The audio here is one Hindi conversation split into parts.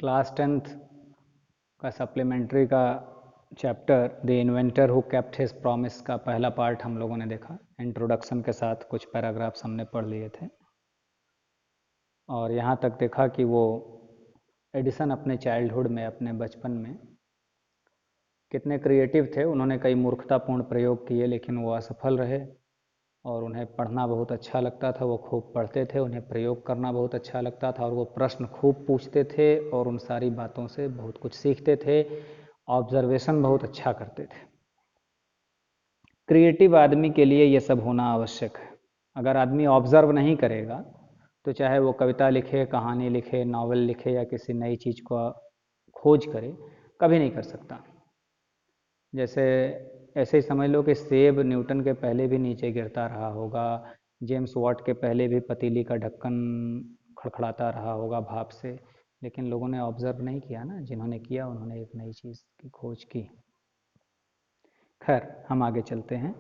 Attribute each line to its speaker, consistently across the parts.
Speaker 1: क्लास 10th का सप्लीमेंट्री का chapter the inventor who kept his promise का पहला पार्ट हम लोगों ने देखा। इंट्रोडक्शन के साथ कुछ पैराग्राफ्स हमने पढ़ लिए थे और यहाँ तक देखा कि वो एडिसन अपने चाइल्डहुड में, अपने बचपन में कितने क्रिएटिव थे। उन्होंने कई मूर्खतापूर्ण प्रयोग किए लेकिन वो असफल रहे और उन्हें पढ़ना बहुत अच्छा लगता था। वो खूब पढ़ते थे, उन्हें प्रयोग करना बहुत अच्छा लगता था और वो प्रश्न खूब पूछते थे और उन सारी बातों से बहुत कुछ सीखते थे। ऑब्जर्वेशन बहुत अच्छा करते थे। क्रिएटिव आदमी के लिए ये सब होना आवश्यक है। अगर आदमी ऑब्जर्व नहीं करेगा तो चाहे वो कविता लिखे, कहानी लिखे, नावल लिखे या किसी नई चीज़ को खोज करे, कभी नहीं कर सकता। जैसे ऐसे ही समझ लो कि सेब न्यूटन के पहले भी नीचे गिरता रहा होगा, जेम्स वॉट के पहले भी पतीली का ढक्कन खड़खड़ाता रहा होगा भाप से, लेकिन लोगों ने ऑब्जर्व नहीं किया ना। जिन्होंने किया उन्होंने एक नई चीज़ की खोज की। खैर, हम आगे चलते हैं।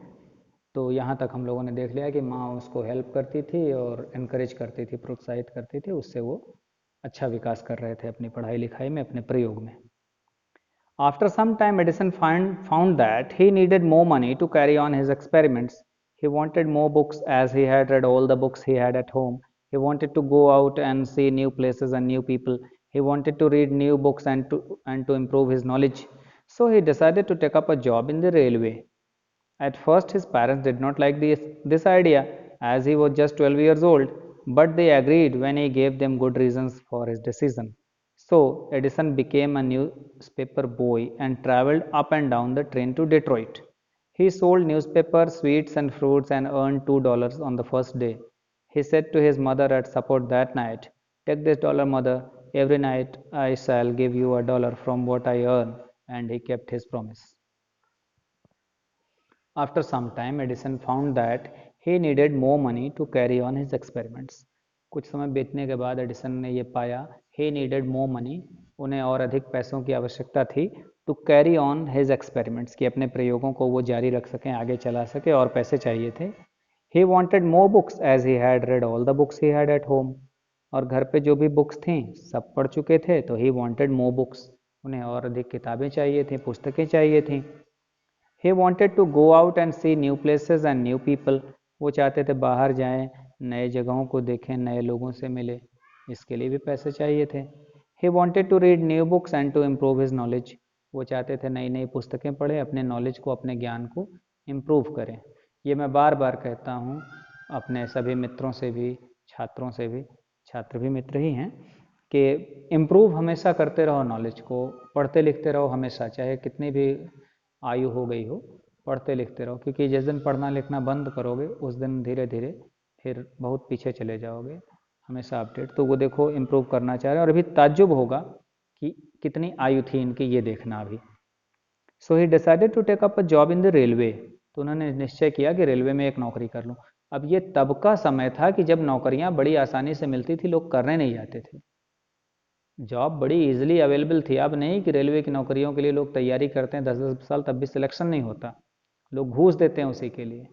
Speaker 1: तो यहाँ तक हम लोगों ने देख लिया कि माँ उसको हेल्प करती थी और इनकरेज करती थी, प्रोत्साहित करती थी, उससे वो अच्छा विकास कर रहे थे अपनी पढ़ाई लिखाई में, अपने प्रयोग में। After some time, Edison found that he needed more money to carry on his experiments. He wanted more books as he had read all the books he had at home. He wanted to go out and see new places and new people. He wanted to read new books and to improve his knowledge. So he decided to take up a job in the railway. At first, his parents did not like this idea as he was just 12 years old, but they agreed when he gave them good reasons for his decision. So, Edison became a newspaper boy and traveled up and down the train to Detroit. He sold newspapers, sweets, and fruits and earned $2 on the first day. He said to his mother at supper that night, "Take this dollar, mother. Every night I shall give you $1 from what I earn." And he kept his promise. After some time, Edison found that he needed more money to carry on his experiments. कुछ समय बीतने के बाद एडिसन ने ये पाया, he needed more money, उन्हें और अधिक पैसों की आवश्यकता थी, to carry on his experiments, कि अपने प्रयोगों को वो जारी रख सकें, आगे चला सके, और पैसे चाहिए थे. He wanted more books as he had read all the books he had at home. और घर पे जो भी बुक्स थी सब पढ़ चुके थे, तो he wanted more books, उन्हें और अधिक किताबें चाहिए थी, पुस्तकें चाहिए थी. He wanted to go out and see new places and new people. वो चाहते थे बाहर जाएं, नए जगहों को देखें, नए लोगों से मिले, इसके लिए भी पैसे चाहिए थे. He wanted to read new books and to improve his knowledge. वो चाहते थे नई नई पुस्तकें पढ़ें, अपने नॉलेज को, अपने ज्ञान को इम्प्रूव करें. ये मैं बार बार कहता हूँ अपने सभी मित्रों से भी, छात्रों से भी, छात्र भी मित्र ही हैं, कि इम्प्रूव हमेशा करते रहो नॉलेज को, पढ़ते लिखते रहो हमेशा, चाहे कितनी भी आयु हो गई हो, पढ़ते लिखते रहो, क्योंकि जिस दिन पढ़ना लिखना बंद करोगे उस दिन धीरे धीरे फिर बहुत पीछे चले जाओगे. हमेशा अपडेट. तो वो देखो इम्प्रूव करना चाह रहे हैं और अभी ताज्जुब होगा कि कितनी आयु थी इनकी, ये देखना अभी. So he decided to take up a job in the railway. तो उन्होंने निश्चय किया कि रेलवे में एक नौकरी कर लूँ. अब ये तब का समय था कि जब नौकरियां बड़ी आसानी से मिलती थी, लोग करने नहीं जाते थे. जॉब बड़ी इजीली अवेलेबल थी. अब नहीं कि रेलवे की नौकरियों के लिए लोग तैयारी करते हैं 10-10 साल, तब भी सिलेक्शन नहीं होता, लोग घूस देते हैं उसी के लिए.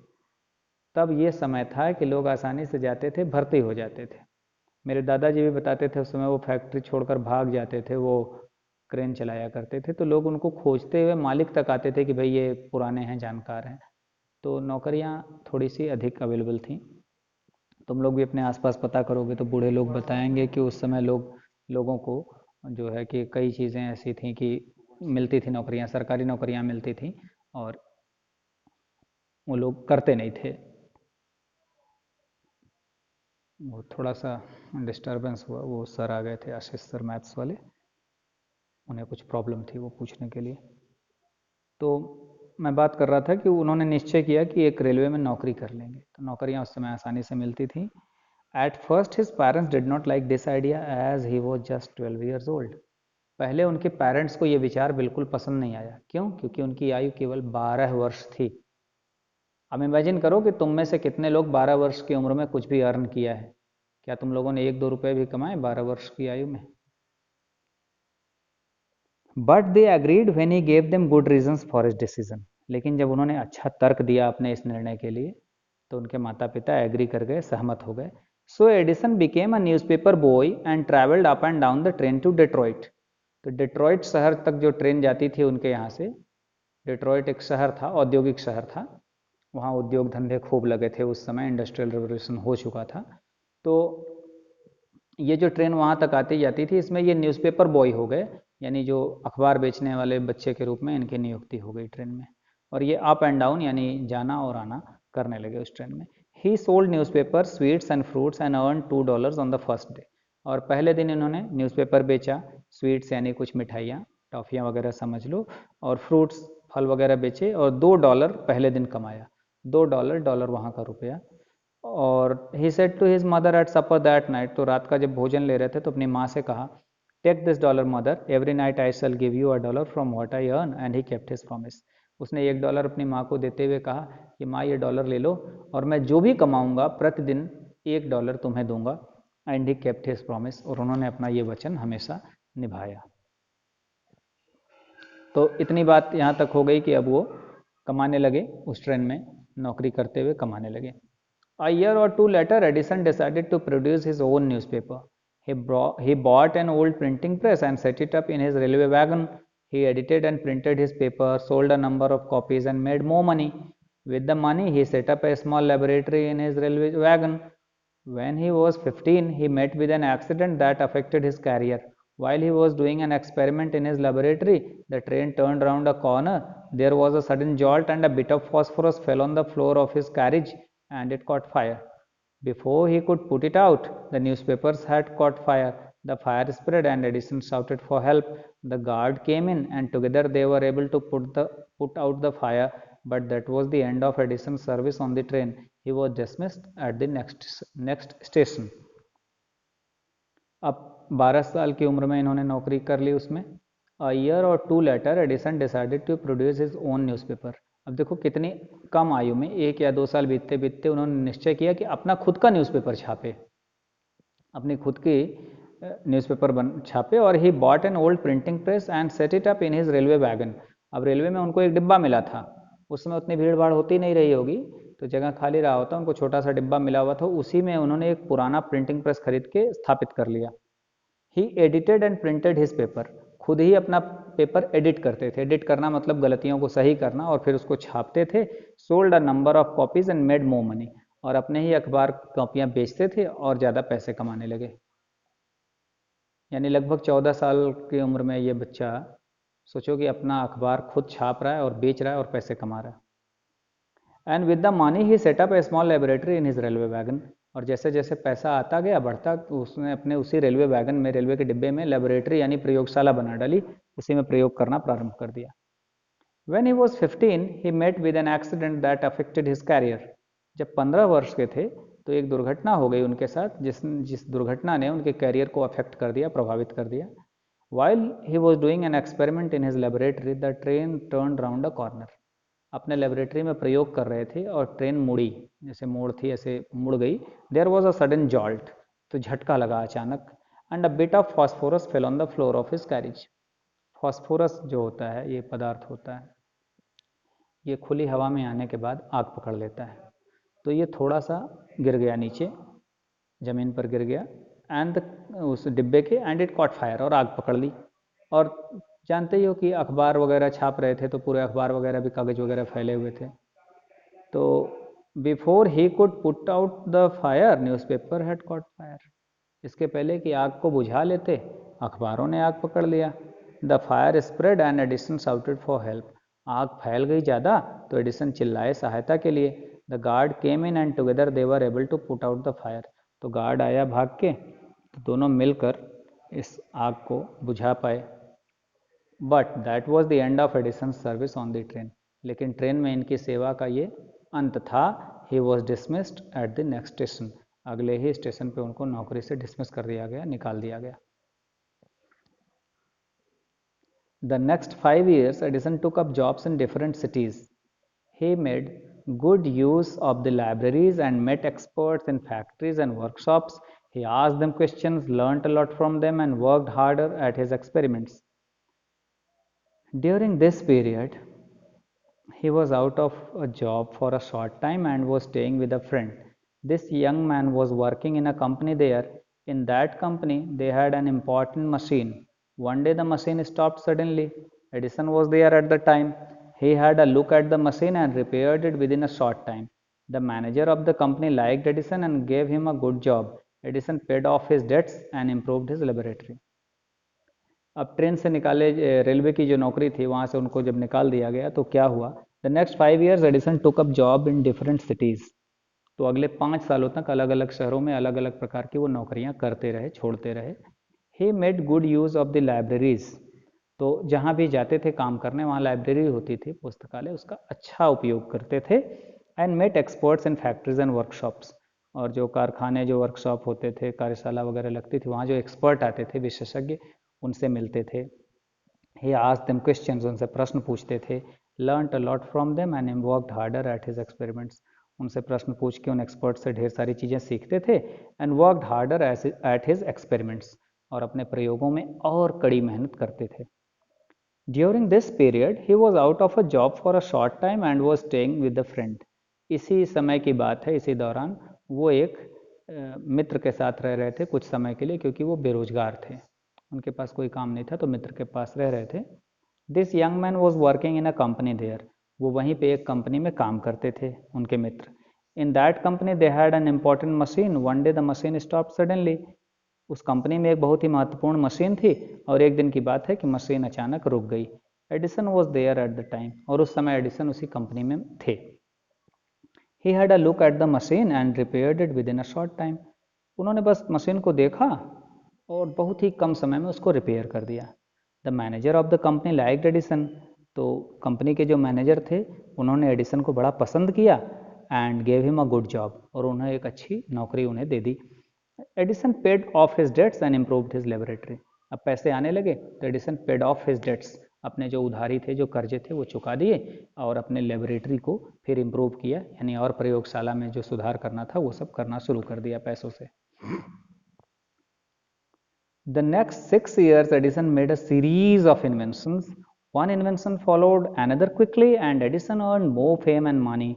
Speaker 1: तब ये समय था कि लोग आसानी से जाते थे, भर्ती हो जाते थे. मेरे दादाजी भी बताते थे उस समय वो फैक्ट्री छोड़कर भाग जाते थे, वो क्रेन चलाया करते थे, तो लोग उनको खोजते हुए मालिक तक आते थे कि भाई ये पुराने हैं, जानकार हैं. तो नौकरियाँ थोड़ी सी अधिक अवेलेबल थी. तुम लोग भी अपने आसपास पता करोगे तो बूढ़े लोग बताएंगे कि उस समय लोगों को जो है कि कई चीज़ें ऐसी थीं कि मिलती थी नौकरियां, सरकारी नौकरियां मिलती थी और वो लोग करते नहीं थे. वो थोड़ा सा डिस्टरबेंस हुआ, वो सर आ गए थे, आशीष सर मैथ्स वाले, उन्हें कुछ प्रॉब्लम थी वो पूछने के लिए. तो मैं बात कर रहा था कि उन्होंने निश्चय किया कि एक रेलवे में नौकरी कर लेंगे. तो नौकरियां उस समय आसानी से मिलती थी. At first his parents did not like this idea as he was just 12 years old. पहले उनके पेरेंट्स को ये विचार बिल्कुल पसंद नहीं आया. क्यों? क्योंकि उनकी आयु केवल 12 वर्ष थी. अब इमेजिन करो कि तुम में से कितने लोग 12 वर्ष की उम्र में कुछ भी अर्न किया है. क्या तुम लोगों ने 1-2 रुपए भी कमाए 12 वर्ष की आयु में? But they agreed when he gave them good reasons for his decision. लेकिन जब उन्होंने अच्छा तर्क दिया अपने इस निर्णय के लिए तो उनके माता पिता एग्री कर गए, सहमत हो गए. So Edison became a newspaper boy and travelled up and down the train to Detroit. तो डिट्रॉइट शहर तक जो ट्रेन जाती थी उनके यहाँ से, डिट्रॉइट एक शहर था, औद्योगिक शहर था, वहाँ उद्योग धंधे खूब लगे थे उस समय, इंडस्ट्रियल रिवोल्यूशन हो चुका था। तो ये जो ट्रेन वहाँ तक आती जाती थी, इसमें ये न्यूज़पेपर बॉय हो गए, यानी जो अखबार बेचने वाले बच्चे के रूप में इनकी नियुक्ति हो गई ट्रेन में। और ये अप एंड डाउन यानी जाना और आना करने लगे उस ट्रेन में। ही sold newspaper, sweets and fruits and earn $2 on the first day. और पहले दिन इन्होंने न्यूज़पेपर बेचा, स्वीट्स यानी कुछ मिठाइयाँ, टॉफ़ियाँ वगैरह समझ लो, और फ्रूट्स फल वगैरह बेचे, और $2 पहले दिन कमाया। $2, डॉलर वहाँ का रुपया। और he said to his mother at supper that night, तो रात का जब भोजन ले रहे थे तो अपनी माँ से कहा, take this $1 mother, every night I shall give you $1 from what I earn, and he kept his promise. उसने $1 अपनी माँ को देते हुए कहा कि माँ ये डॉलर ले लो, और मैं जो भी कमाऊंगा प्रतिदिन $1 तुम्हें दूंगा, and he kept his promise, और उन्होंने अपना ये वचन हमेशा निभाया। तो इतनी बात यहाँ तक हो गई कि अब वो कमाने लगे, उस ट्रेन में नौकरी करते हुए कमाने लगे। A year or two later, Edison decided to produce his own newspaper. He bought an old printing press and set it up in his railway wagon. He edited and printed his paper, sold a number of copies, and made more money. With the money, he set up a small laboratory in his railway wagon. When he was 15, he met with an accident that affected his career. While he was doing an experiment in his laboratory, the train turned round a corner. There was a sudden jolt, and a bit of phosphorus fell on the floor of his carriage, and it caught fire. Before he could put it out, the newspapers had caught fire. The fire spread, and Edison shouted for help. The guard came in, and together they were able to put out the fire. But that was the end of Edison's service on the train. He was dismissed at the next station. अब 12 साल की उम्र में इन्होंने नौकरी कर ली उसमें। A year or two later, Edison decided to produce his own newspaper. अब देखो कितनी कम आयु में, 1 या 2 साल बीतते बीतते उन्होंने निश्चय किया कि अपना खुद का न्यूज़पेपर छापे, अपनी खुद की न्यूज़पेपर छापे। और he bought an old printing press and set it up in his railway wagon. अब रेलवे में उनको एक डिब्बा मिला था, उस समय उतनी भीड़ भाड़ होती नहीं रही होगी, तो जगह खाली रहा होता, उनको छोटा सा डिब्बा मिला हुआ था, उसी में उन्होंने एक पुराना प्रिंटिंग प्रेस खरीद के स्थापित कर लिया। He edited and printed his paper, खुद ही अपना पेपर एडिट करते थे। एडिट करना मतलब गलतियों को सही करना, और फिर उसको छापते थे। Sold a number of copies and made more money, और अपने ही अखबार कॉपियाँ बेचते थे और ज़्यादा पैसे कमाने लगे। यानी लगभग 14 साल की उम्र में ये बच्चा, सोचो कि अपना अखबार खुद छाप रहा है और बेच रहा है और पैसे कमा रहा है। And with the money he set up A small laboratory in his railway wagon, और जैसे जैसे पैसा आता गया बढ़ता, तो उसने अपने उसी रेलवे वैगन में, रेलवे के डिब्बे में लेबोरेटरी यानी प्रयोगशाला बना डाली, उसी में प्रयोग करना प्रारंभ कर दिया। When he was 15, he met with an accident that affected his career. जब 15 वर्ष के थे तो एक दुर्घटना हो गई उनके साथ, जिस दुर्घटना ने उनके कैरियर को अफेक्ट कर दिया, प्रभावित कर दिया। While he was doing an experiment in his laboratory, the train turned round a corner. अपने लेबोरेटरी में प्रयोग कर रहे थे और ट्रेन मुड़ी, जैसे मोड़ थी ऐसे मुड़ गई। There was a sudden jolt, तो झटका लगा अचानक। And a bit of phosphorus fell on the floor of his carriage. Phosphorus जो होता है, ये पदार्थ होता है, ये खुली हवा में आने के बाद आग पकड़ लेता है। तो ये थोड़ा सा गिर गया नीचे, ज़मीन पर गिर गया, एंड उस डिब्बे के, एंड इट कॉट फायर, और आग पकड़ ली। और जानते ही हो कि अखबार वगैरह छाप रहे थे, तो पूरे अखबार वगैरह भी, कागज़ वगैरह फैले हुए थे। तो before he could put out the fire, newspaper had cot fire. इसके पहले कि आग को बुझा लेते, अखबारों ने आग पकड़ लिया। The fire spread and Edison shouted for help. आग फैल गई ज़्यादा, तो एडिसन चिल्लाए सहायता के लिए। The guard came in and together they were able to put out the fire. तो गार्ड आया भाग के, तो दोनों मिलकर इस आग को बुझा पाए। But that was the end of Edison service on the train. लेकिन ट्रेन में इनकी सेवा का ये अंत था। He was dismissed at the next station. अगले ही स्टेशन पे उनको नौकरी से डिसमिस कर दिया गया, निकाल दिया गया। The next 5 years, Edison took up jobs in different cities. He made good use of the libraries and met experts in factories and workshops. He asked them questions, learnt a lot from them, and worked harder at his experiments. During this period, he was out of a job for a short time and was staying with a friend. This young man was working in a company there. In that company, they had an important machine. One day the machine stopped suddenly. Edison was there at the time. He had a look at the machine and repaired it within a short time. The manager of the company liked Edison and gave him a good job. Edison paid off his debts and improved his laboratory. अब ट्रेन से निकाले रेलवे की जो नौकरी थी वहाँ से उनको जब निकाल दिया गया तो क्या हुआ, the next 5 years Edison took up job in different cities. तो अगले 5 सालों तक अलग अलग शहरों में अलग अलग प्रकार की वो नौकरियाँ करते रहे, छोड़ते रहे। He made good use of the libraries. तो जहाँ भी जाते थे काम करने वहाँ लाइब्रेरी होती थी, पुस्तकालय, उसका अच्छा उपयोग करते थे। And met experts in factories and workshops. और जो कारखाने, जो वर्कशॉप होते थे, कार्यशाला वगैरह लगती थी, वहाँ जो एक्सपर्ट आते थे, विशेषज्ञ, उनसे मिलते थे। ही आस्क्ड देम क्वेश्चंस, उनसे प्रश्न पूछते थे। Learned a lot from them and worked harder at his experiments. उनसे प्रश्न पूछ के उन एक्सपर्ट से ढेर सारी चीज़ें सीखते थे। And worked harder at his experiments, और अपने प्रयोगों में और कड़ी मेहनत करते थे। During this period he was out of a job for a short time and was staying with the friend. इसी समय की बात है, इसी दौरान वो एक मित्र के साथ रह रहे थे कुछ समय के लिए, क्योंकि वो बेरोजगार थे, उनके पास कोई काम नहीं था, तो मित्र के पास रह रहे थे। This young man was working in a company there. वो वहीं पे एक कंपनी में काम करते थे, उनके मित्र। In that company they had an important machine. One day the machine stop suddenly. उस कंपनी में एक बहुत ही महत्वपूर्ण मशीन थी, और एक दिन की बात है कि मशीन अचानक रुक गई। Edison was there at the time, और उस समय एडिसन उसी कंपनी में थे। He had a look at the machine and repaired it within a short time. उन्होंने बस मशीन को देखा और बहुत ही कम समय में उसको रिपेयर कर दिया। The manager of the company liked Edison. तो कंपनी के जो मैनेजर थे उन्होंने एडिसन को बड़ा पसंद किया। And gave him a good job, और उन्हें एक अच्छी नौकरी उन्हें दे दी। Edison paid off his debts and improved his laboratory. अब पैसे आने लगे तो Edison paid off his debts, अपने जो उधारी थे, जो कर्जे थे, वो चुका दिए, और अपने लेबोरेटरी को फिर इम्प्रूव किया, यानी और प्रयोगशाला में जो सुधार करना था वो सब करना शुरू कर दिया पैसों से। The next 6 years, Edison made a series of inventions. One invention followed another quickly, and Edison earned more fame and money.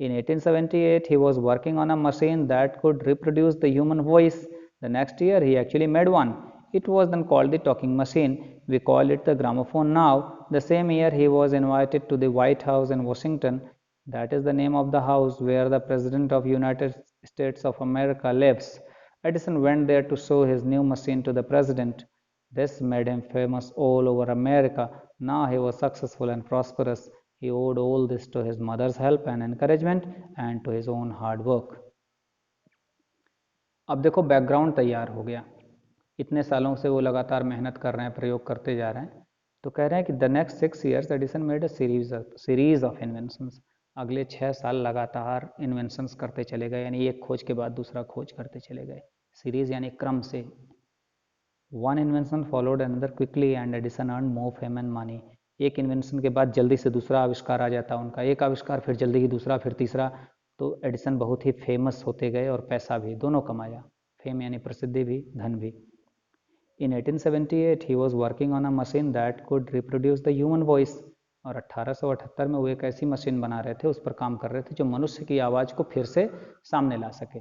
Speaker 1: In 1878, he was working on a machine that could reproduce the human voice. The next year, he actually made one. It was then called the talking machine. We call it the gramophone now. The same year, he was invited to the White House in Washington. That is the name of the house where the President of United States of America lives. Edison went there to show his new machine to the president. This made him famous all over America. Now he was successful and prosperous. He owed all this to his mother's help and encouragement and to his own hard work. अब देखो बैकग्राउंड तैयार हो गया, इतने सालों से वो लगातार मेहनत कर रहे हैं, प्रयोग करते जा रहे हैं। तो कह रहे हैं कि the next 6 years Edison made a series of inventions. अगले 6 साल लगातार इन्वेंशंस करते चले गए, यानी एक खोज के बाद दूसरा खोज करते चले गए। सीरीज यानी क्रम से। One invention followed another quickly and Edison earn more fame and money. एक इन्वेंशन के बाद जल्दी से दूसरा आविष्कार आ जाता उनका, एक आविष्कार फिर जल्दी ही दूसरा, फिर तीसरा। तो एडिसन बहुत ही फेमस होते गए और पैसा भी दोनों कमाया। फेम यानी प्रसिद्धि भी, धन भी। In 1878 he was working on a machine that could reproduce the human voice। और 1878 में वो एक ऐसी मशीन बना रहे थे, उस पर काम कर रहे थे जो मनुष्य की आवाज़ को फिर से सामने ला सके।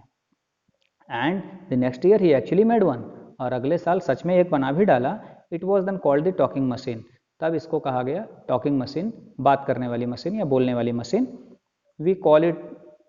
Speaker 1: And the next year he actually made one. और अगले साल सच में एक बना भी डाला। It was then called the talking machine. तब इसको कहा गया टॉकिंग मशीन, बात करने वाली मशीन या बोलने वाली machine. We call it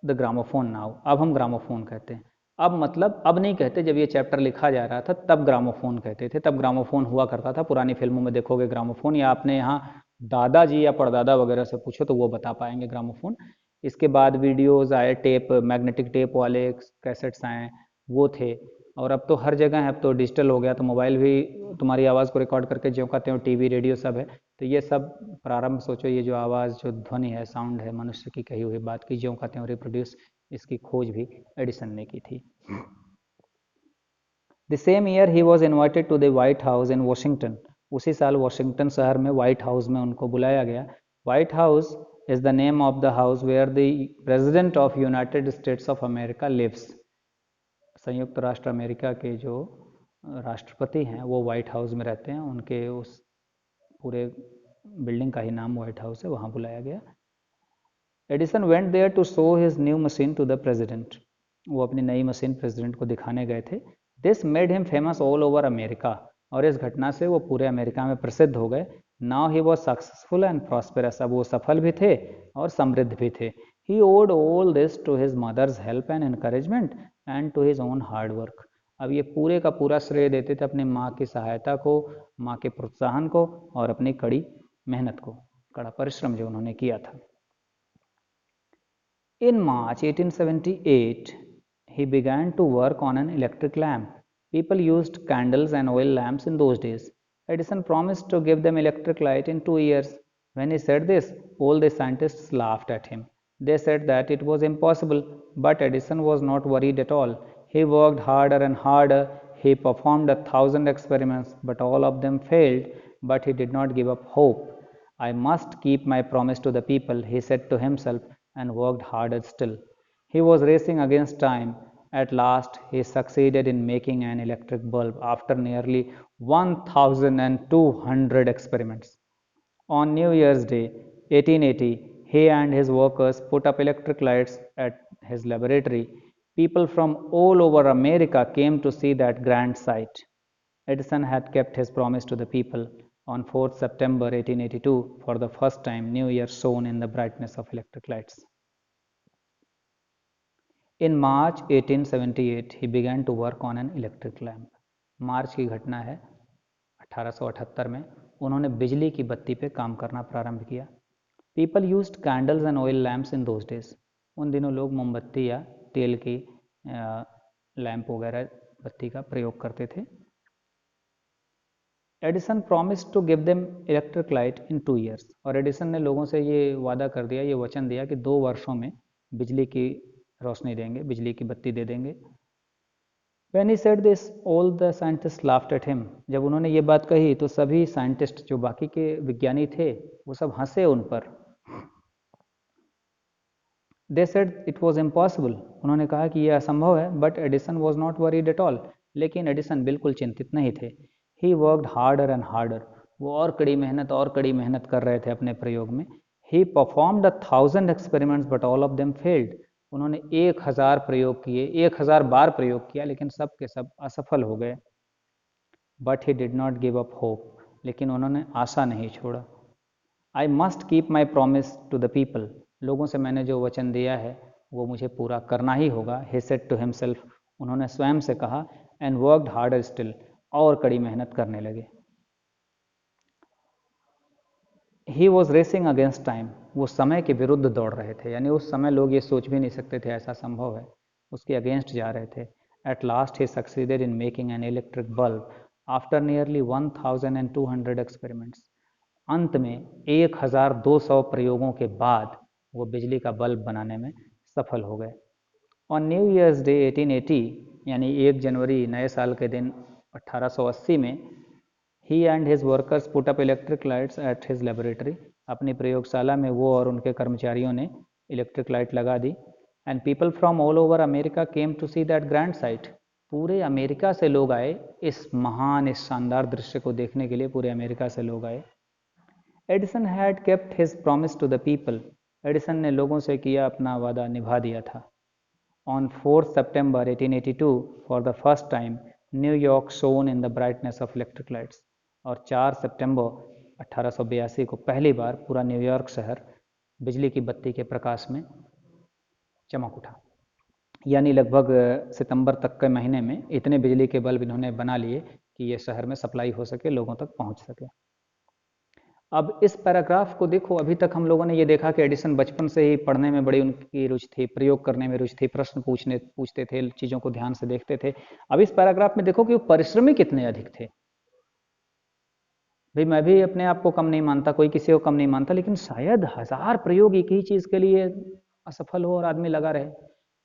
Speaker 1: the gramophone now. अब हम ग्रामोफोन कहते हैं। अब मतलब अब नहीं कहते, जब ये चैप्टर लिखा जा रहा था तब ग्रामोफोन कहते थे, तब ग्रामोफोन हुआ करता था। पुरानी फिल्मों में देखोगे ग्रामोफोन, या आपने यहाँ दादाजी या परदादा वगैरह से पूछो तो वो बता पाएंगे ग्रामोफोन। इसके बाद वीडियोज़ आए, टेप, मैग्नेटिक टेप वाले कैसेट्स आए, वो थे। और अब तो हर जगह है, अब तो डिजिटल हो गया, तो मोबाइल भी तुम्हारी आवाज़ को रिकॉर्ड करके ज्यों का त्यों, टीवी, रेडियो सब है। तो ये सब प्रारंभ, सोचो ये जो आवाज़, जो ध्वनि है, साउंड है, मनुष्य की कही हुई बात की ज्यों का त्यों रिप्रोड्यूस, इसकी खोज भी एडिसन ने की थी। The same year he was invited to the White House in Washington. उसी साल वॉशिंगटन शहर में व्हाइट हाउस में उनको बुलाया गया। White House is the name of the house where the president of United States of America lives. संयुक्त राष्ट्र अमेरिका के जो राष्ट्रपति हैं वो व्हाइट हाउस में रहते हैं, उनके उस पूरे बिल्डिंग का ही नाम व्हाइट हाउस है, वहाँ बुलाया गया। Edison went there to show his new machine to the president. वो अपनी नई मशीन प्रेसिडेंट को दिखाने गए थे। This made him famous all over America. और इस घटना से वो पूरे अमेरिका में प्रसिद्ध हो गए। Now he was successful and prosperous, अब वो सफल भी थे और समृद्ध भी थे। He owed all this to his mother's help and encouragement and to his own hard work. अब ये पूरे का पूरा श्रेय देते थे अपनी माँ की सहायता को, माँ के प्रोत्साहन को और अपनी कड़ी मेहनत को, कड़ा परिश्रम जो उन्होंने किया था। In March 1878, he began to work on an electric lamp. People used candles and oil lamps in those days. Edison promised to give them electric light in 2 years. When he said this, all the scientists laughed at him. They said that it was impossible, but Edison was not worried at all. He worked harder and harder. He performed 1,000 experiments, but all of them failed. But he did not give up hope. I must keep my promise to the people, he said to himself, and worked harder still. He was racing against time. At last, he succeeded in making an electric bulb after nearly 1,200 experiments. On New Year's Day, 1880, he and his workers put up electric lights at his laboratory. People from all over America came to see that grand sight. Edison had kept his promise to the people. On 4th September 1882, for the first time, New Year shone in the brightness of electric lights. In March 1878, he began to work on an electric lamp. मार्च की घटना है 1878 में उन्होंने बिजली की बत्ती पे काम करना प्रारंभ किया। People used candles and oil lamps in those days. उन दिनों लोग मोमबत्ती या तेल की लैंप वगैरह बत्ती का प्रयोग करते थे। Edison promise to give them electric light in 2 years, और एडिसन ने लोगों से ये वादा कर दिया, ये वचन दिया कि 2 वर्षों में बिजली की रोशनी देंगे, बिजली की बत्ती दे देंगे। When he said this, all the scientists laughed at him. जब उन्होंने ये बात कही तो सभी साइंटिस्ट जो बाकी के विज्ञानी थे वो सब हंसे उन पर। They said it was impossible. उन्होंने कहा कि यह असंभव है, but Edison was not worried at all. लेकिन एडिसन बिल्कुल चिंतित नहीं थे। He worked harder and harder. वो और कड़ी मेहनत कर रहे थे अपने प्रयोग में। He performed 1,000 experiments, but all of them failed. उन्होंने 1,000 प्रयोग किए, 1,000 बार प्रयोग किया, लेकिन सब के सब असफल हो गए। But he did not give up hope. लेकिन उन्होंने आशा नहीं छोड़ा। I must keep my promise to the people. लोगों से मैंने जो वचन दिया है वो मुझे पूरा करना ही होगा। He said to himself. उन्होंने स्वयं से कहा। And worked harder still. और कड़ी मेहनत करने लगे। He was racing against time. वो समय के विरुद्ध दौड़ रहे थे, यानी उस समय लोग ये सोच भी नहीं सकते थे ऐसा संभव है, उसके अगेंस्ट जा रहे थे। At last he succeeded in making an electric bulb after nearly 1,200 experiments. अंत में 1,200 प्रयोगों के बाद वो बिजली का बल्ब बनाने में सफल हो गए। ऑन न्यू ईयर्स डे 1880, यानी 1 जनवरी नए साल के दिन 1880 में, he and his workers put up electric lights at his laboratory. अपनी प्रयोगशाला में वो और उनके कर्मचारियों ने इलेक्ट्रिक लाइट लगा दी। And people from all over America came to see that grand sight. पूरे अमेरिका से लोग आए इस महान, इस शानदार दृश्य को देखने के लिए, पूरे अमेरिका से लोग आए। Edison had kept his promise to the people. Edison ने लोगों से किया अपना वादा निभा दिया था। On 4th September 1882, for the first time, New York shone in the brightness of electric lights. और 4 सितंबर 1882 को पहली बार पूरा न्यूयॉर्क शहर बिजली की बत्ती के प्रकाश में चमक उठा। यानी लगभग सितंबर तक के महीने में इतने बिजली के बल्ब इन्होंने बना लिए कि ये शहर में सप्लाई हो सके, लोगों तक पहुंच सके। अब इस पैराग्राफ को देखो, अभी तक हम लोगों ने ये देखा कि एडिसन बचपन से ही पढ़ने में बड़ी उनकी रुचि थी, प्रयोग करने में रुचि थी, प्रश्न पूछते थे, चीज़ों को ध्यान से देखते थे। अब इस पैराग्राफ में देखो कि वो परिश्रमी कितने अधिक थे। भाई मैं भी अपने आप को कम नहीं मानता, कोई किसी को कम नहीं मानता, लेकिन शायद 1000 प्रयोग एक ही चीज़ के लिए असफल हो और आदमी लगा रहे।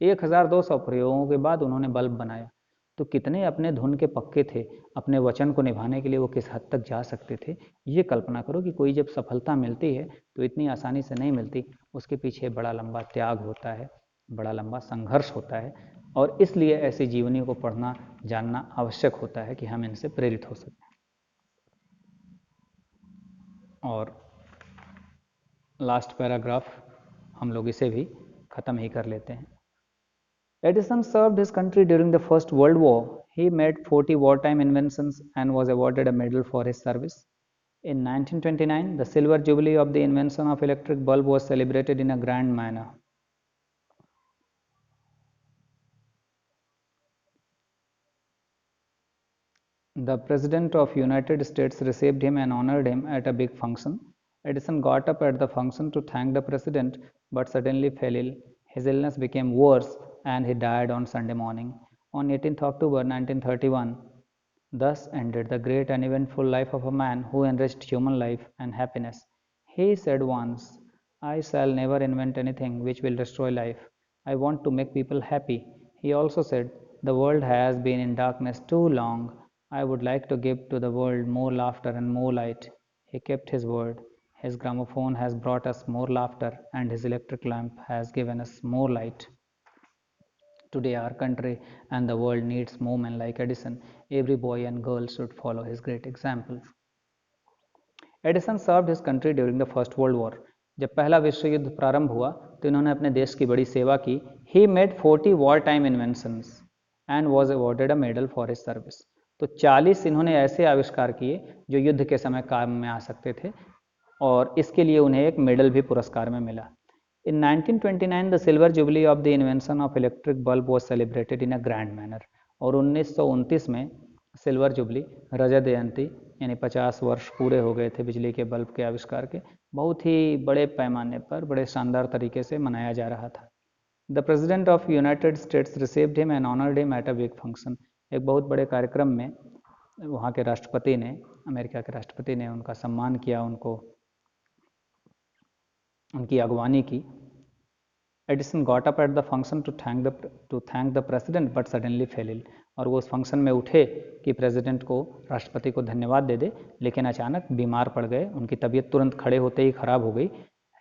Speaker 1: 1,200 प्रयोगों के बाद उन्होंने बल्ब बनाया, तो कितने अपने धुन के पक्के थे, अपने वचन को निभाने के लिए वो किस हद तक जा सकते थे। ये कल्पना करो कि कोई जब सफलता मिलती है तो इतनी आसानी से नहीं मिलती, उसके पीछे बड़ा लंबा त्याग होता है, बड़ा लंबा संघर्ष होता है, और इसलिए ऐसी जीवनी को पढ़ना, जानना आवश्यक होता है कि हम इनसे प्रेरित हो सकें। और लास्ट पैराग्राफ हम लोग इसे भी ख़त्म ही कर लेते हैं। Edison served his country during the First World War. He made 40 wartime inventions and was awarded a medal for his service. In 1929, the silver jubilee of the invention of electric bulb was celebrated in a grand manner. The President of United States received him and honored him at a big function. Edison got up at the function to thank the President, but suddenly fell ill. His illness became worse and he died on Sunday morning. On 18th October 1931, thus ended the great and eventful life of a man who enriched human life and happiness. He said once, I shall never invent anything which will destroy life. I want to make people happy. He also said, the world has been in darkness too long. I would like to give to the world more laughter and more light. He kept his word. His gramophone has brought us more laughter, and his electric lamp has given us more light. Today, our country and the world needs more men like Edison. Every boy and girl should follow his great example. Edison served his country during the first world war. जब पहला विश्व युद्ध प्रारंभ हुआ तो इन्होंने अपने देश की बड़ी सेवा की. He made 40 war time inventions and was awarded a medal for his service. तो 40 इन्होंने ऐसे आविष्कार किए जो युद्ध के समय काम में आ सकते थे और इसके लिए उन्हें एक मेडल भी पुरस्कार में मिला. In 1929, the silver jubilee of the invention of electric bulb was celebrated in a grand manner. और 1929 में सिल्वर जुबली, रजत जयंती यानी 50 वर्ष पूरे हो गए थे बिजली के बल्ब के आविष्कार के, बहुत ही बड़े पैमाने पर बड़े शानदार तरीके से मनाया जा रहा था. The president of United states received him and honoured him at a big function. एक बहुत बड़े कार्यक्रम में वहाँ के राष्ट्रपति ने, अमेरिका के राष्ट्रपति ने उनका सम्मान किया, उनकी अगवानी की. Edison got up at the function to thank the president but suddenly fell ill. और वो उस फंक्शन में उठे कि प्रेसिडेंट को, राष्ट्रपति को धन्यवाद दे दे, लेकिन अचानक बीमार पड़ गए. उनकी तबीयत तुरंत खड़े होते ही खराब हो गई.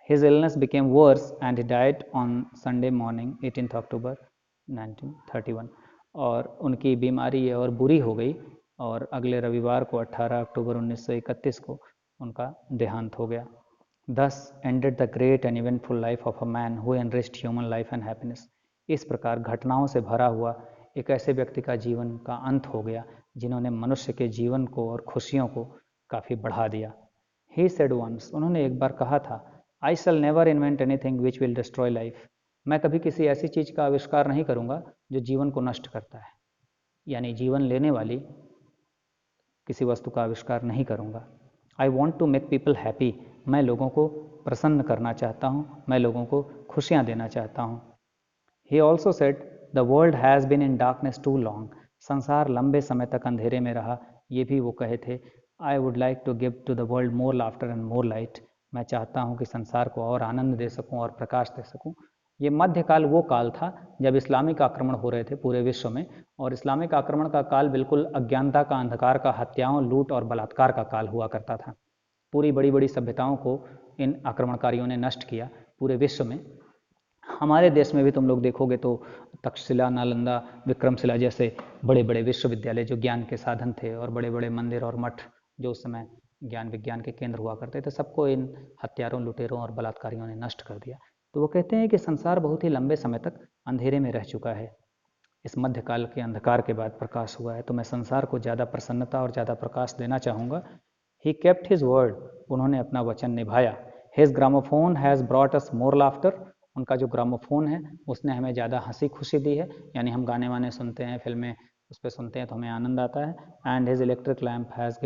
Speaker 1: His illness became worse and he died on Sunday morning 18 October 1931. और उनकी बीमारी और बुरी हो गई और अगले रविवार को 18 अक्टूबर 1931 को उनका देहांत हो गया. Thus ended the great and eventful life of a man who enriched human life and happiness. इस प्रकार घटनाओं से भरा हुआ एक ऐसे व्यक्ति का जीवन का अंत हो गया जिन्होंने मनुष्य के जीवन को और खुशियों को काफ़ी बढ़ा दिया. He said once, उन्होंने एक बार कहा था, I shall never invent anything which will destroy life. मैं कभी किसी ऐसी चीज़ का आविष्कार नहीं करूँगा जो जीवन को नष्ट करता है, यानी जीवन लेने वाली किसी वस्तु का आविष्कार नहीं करूँगा. I want to make people happy. मैं लोगों को प्रसन्न करना चाहता हूँ, मैं लोगों को खुशियाँ देना चाहता हूँ. He also said, the world has been in darkness too long. संसार लंबे समय तक अंधेरे में रहा, ये भी वो कहे थे. I would like to give to the world more laughter and more light. मैं चाहता हूँ कि संसार को और आनंद दे सकूँ और प्रकाश दे सकूँ. ये मध्यकाल वो काल था जब इस्लामिक आक्रमण हो रहे थे पूरे विश्व में, और इस्लामिक आक्रमण का काल बिल्कुल अज्ञानता का, अंधकार का, हत्याओं, लूट और बलात्कार का काल हुआ करता था. पूरी बड़ी बड़ी सभ्यताओं को इन आक्रमणकारियों ने नष्ट किया पूरे विश्व में. हमारे देश में भी तुम लोग देखोगे तो तक्षशिला, नालंदा, विक्रमशिला जैसे बड़े बड़े विश्वविद्यालय जो ज्ञान के साधन थे, और बड़े बड़े मंदिर और मठ जो उस समय ज्ञान विज्ञान के केंद्र हुआ करते थे, सबको इन हत्यारों, लुटेरों और बलात्कारियों ने नष्ट कर दिया. तो वो कहते हैं कि संसार बहुत ही लंबे समय तक अंधेरे में रह चुका है. इस मध्यकाल के अंधकार के बाद प्रकाश हुआ है. तो मैं संसार को ज़्यादा प्रसन्नता और ज़्यादा प्रकाश देना चाहूँगा. He kept his word. उन्होंने अपना वचन निभाया. His gramophone has brought us more laughter. उनका जो ग्रामोफोन है उसने हमें ज़्यादा हंसी खुशी दी है, यानी हम गाने वाने सुनते हैं, फिल्में उस पर सुनते हैं तो हमें आनंद आता है. And his electric lamp has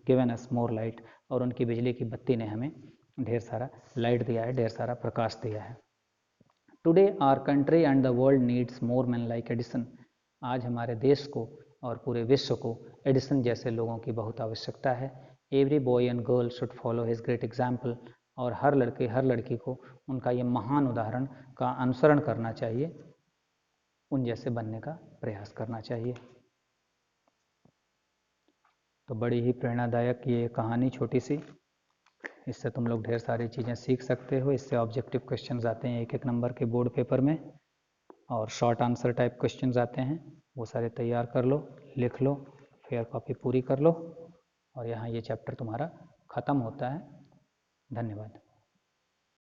Speaker 1: given us more light. और उनकी बिजली की बत्ती ने हमें ढेर सारा लाइट दिया है, ढेर सारा प्रकाश दिया है. Today our country and the world needs more man like Edison. आज हमारे देश को और पूरे विश्व को एडिसन जैसे लोगों की बहुत आवश्यकता है. Every boy and girl should follow his great example. और हर लड़के हर लड़की को उनका ये महान उदाहरण का अनुसरण करना चाहिए, उन जैसे बनने का प्रयास करना चाहिए. तो बड़ी ही प्रेरणादायक ये कहानी छोटी सी, इससे तुम लोग ढेर सारी चीज़ें सीख सकते हो. इससे ऑब्जेक्टिव क्वेश्चंस आते हैं एक एक नंबर के बोर्ड पेपर में, और शॉर्ट आंसर टाइप क्वेश्चंस आते हैं. वो सारे तैयार कर लो, लिख लो, फेयर कॉपी पूरी कर लो, और यहाँ ये चैप्टर तुम्हारा ख़त्म होता है. धन्यवाद.